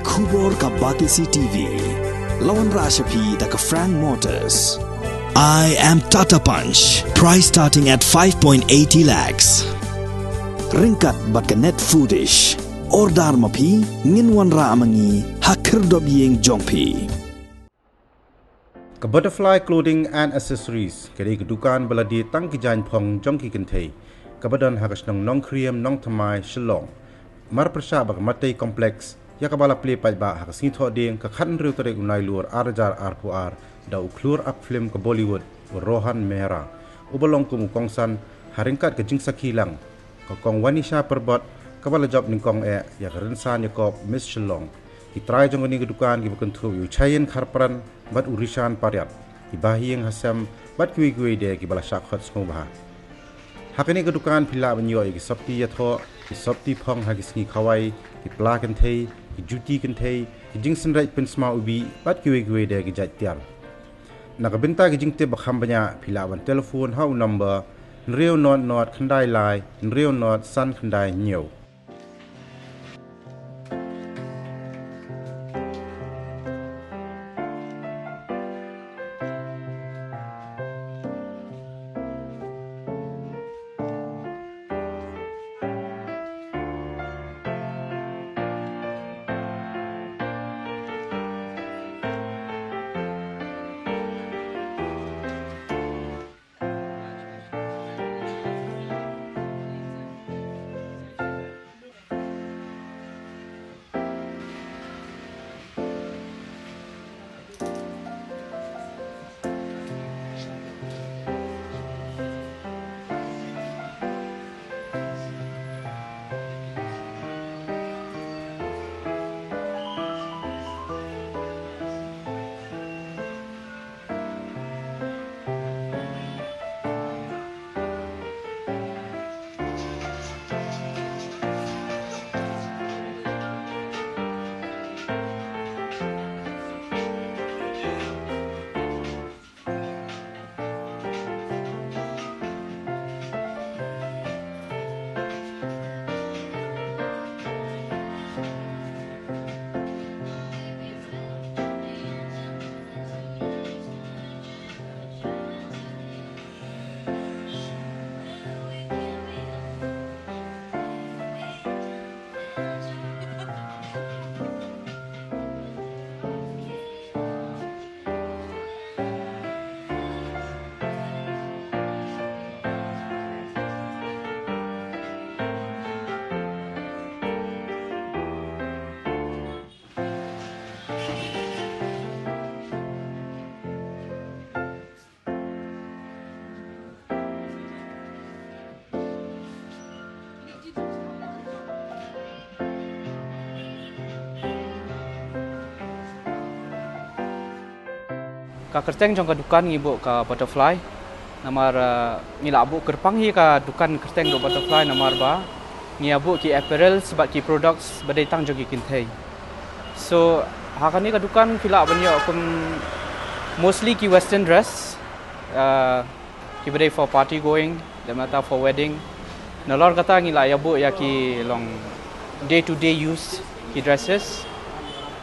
Kubor ka Batisi TV. Lawan Rashapi da ka Frank Motors. I am Tata Punch. Price starting at 5.80 lakhs. Ringkat bat ka net foodish. Ordar mapi nginwan ra amangi hakir dob yeng jongpi. Ka Butterfly Clothing and Accessories kadi ke Dukan baladi tang ki Jaiñ phong jongki kentei. Ka badan hagas Nongkhyriem Nongthymmai Shillong. Mar persya bak matei kompleks ya kabala play pai ba hagas ni tho ding ka khan riu tere unai luar arjar arpuar da uklur up film ke Bollywood Rohan Mehra ubalong kum kongsan haringkat ke jingsa kilang ka kong wanisha perbot kabala job ning kong ya karensan yakob Miss Shillong ki try jong ni Dukan gi bukan thu yu chayen kharpran bat urishan paryat ibahi yang hasam bat kui de ki bala shakhat smobha hakani ke Dukan phila banyo ki sapti ya tho ki sapti phong hagis ni khawai ki pla kan thei ki juti kan thei ki jingsen rai pensma ubi bat kui de ki jat tial nakabenta ki jingte bakham banya phila ban telephone hau number nreu not khandai lai nreu not san khandai nyo ka kerteng jong ka Dukan ngibu ka Butterfly namar ngilabu kerpang hi ka Dukan kerteng do Butterfly namar ba ngiabu ki apparel sebab ki products badai tang jogi kinthei so hakani ka Dukan phila banyo kum mostly ki western dress ki badai for party going demata for wedding nalor kata ngila yabu ya ki long day to day use ki dresses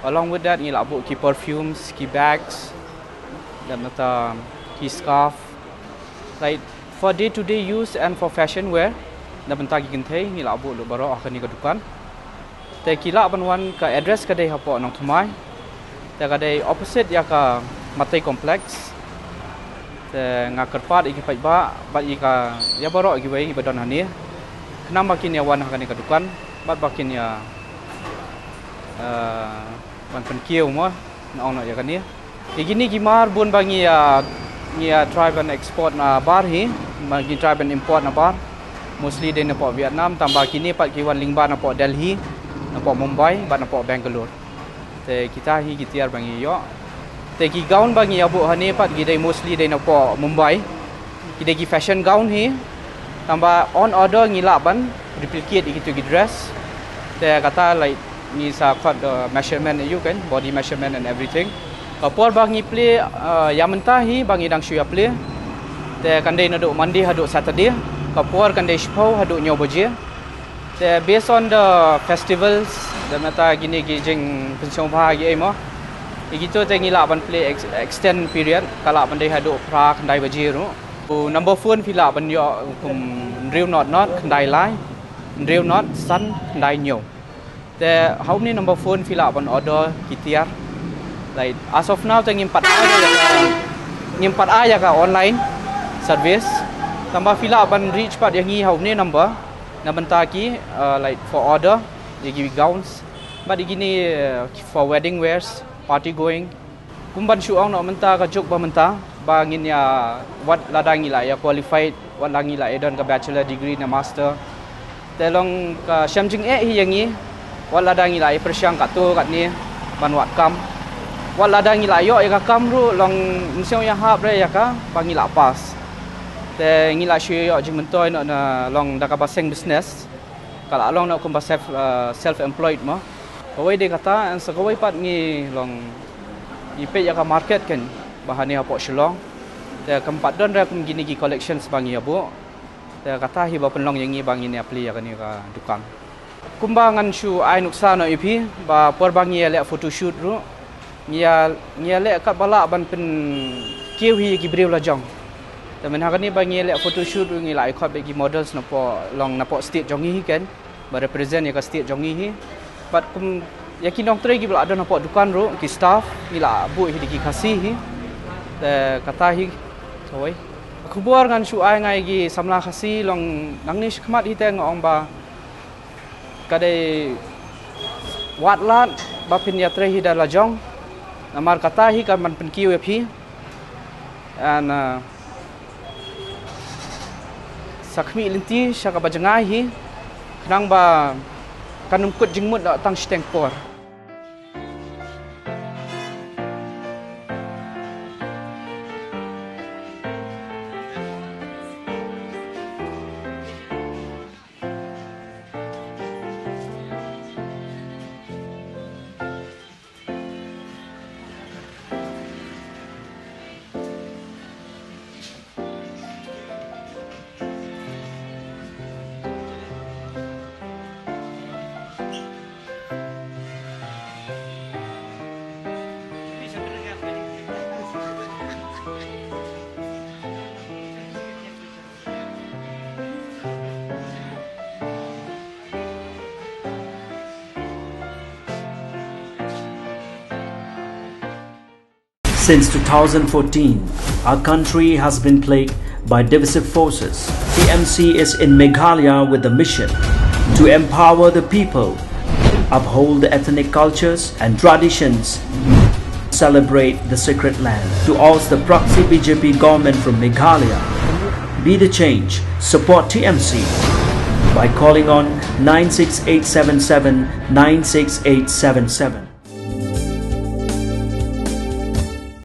along with that ngilabu ki perfumes ki bags dan mata key scarf like for day to day use and for fashion wear dan bentar gi genthei ni labu lu baro akan ni ke Dukan te kila banwan ka address ka dei hapo Nongthymmai te ka dei opposite ya ka matai complex te ngakerpat iki pai ba i ka ya baro gi wei badon hani kenam makin ya wan akan ni ke Dukan bat bakin ya wan penkiu mo na ono ya kan ni Igini gimar bun bangi ya tribe and export na bar hi bagi tribe and import na bar mostly de na po Vietnam tambah kini pat kiwan lingba na po Delhi na po Mumbai bat na po Bangalore te kita hi gitiar bangi yo te ki gown bangi abu hani pat gidai mostly de na po Mumbai gidai gi fashion gown hi tambah on order ngilap ban replicate gitu gi dress te kata like ni sa khot measurement you kan body measurement and everything kapor bangi play yang mentahi bangi dang shuya play te kandai naduk Monday haduk Saturday kapor kandai shpau haduk nyoboje te based on the festivals dan mata gini Jaiñ pensiun bahagia mo. Gitu tengi la ban play extend period kala ban dai hadu pra kendai bajiru. Number phone pila ban yo kum real not kendai lai. Real not san kendai nyo. The how many number phone pila ban order kitiar. Like as of now tengi 4 ya ka online service. Tambah pila ban reach pat yang how many number. Na benta ki like for order they give gowns. But gini for wedding wears. Party going kumban syuang nak menta ka juk ba menta ba ngin ya wat ladang ila ya qualified wat langi la edon ka bachelor degree na master telong ka syamjing hi yangi wat ladang ila ya persyang kat tu kat ni ban wat kam wat ladang ila yo ya ka kam ru long insyong ya hap re ya ka ba ngila pas te ngila syu yo jing mentoi nak na long da ka baseng business kala long nak kum ba self employed mo. Kawai dia kata, sekawai pat ni long ipet ya ka market kan bahan ni apok Shillong. Dia keempat don ra kum gini gi collection sebangi abu. Dia kata hi ba penlong yang ni bangi ni apli ya kan ni ka Dukan. Kumbangan syu ai nuksa no ipi ba por bangi ya le photo shoot ru. Nia le kat balak ban pen kiu hi gi briu la jong. Tapi men hari ni bangi le photo shoot ru ngi lai khot bagi models no po long na po state jong hi kan. Ba represent ya ka state jong hi. Pat kum yakin dong trai gi bela ada nampak Dukan ro ki staff ila bu hi diki kasih hi te kata hi soi kubuar ngan syu ai ngai gi samla kasih long nang ni khmat hi te ngong ba kadai wat lat ba pin ya trai hi da la jong namar kata hi kan man pen kiu hi an sakmi linti syaka bajengai hi kenang ba kanum kut jingmut dak tang steng por. Since 2014, our country has been plagued by divisive forces. TMC is in Meghalaya with a mission to empower the people, uphold the ethnic cultures and traditions, celebrate the sacred land. To oust the proxy BJP government from Meghalaya, be the change, support TMC by calling on 96877 96877.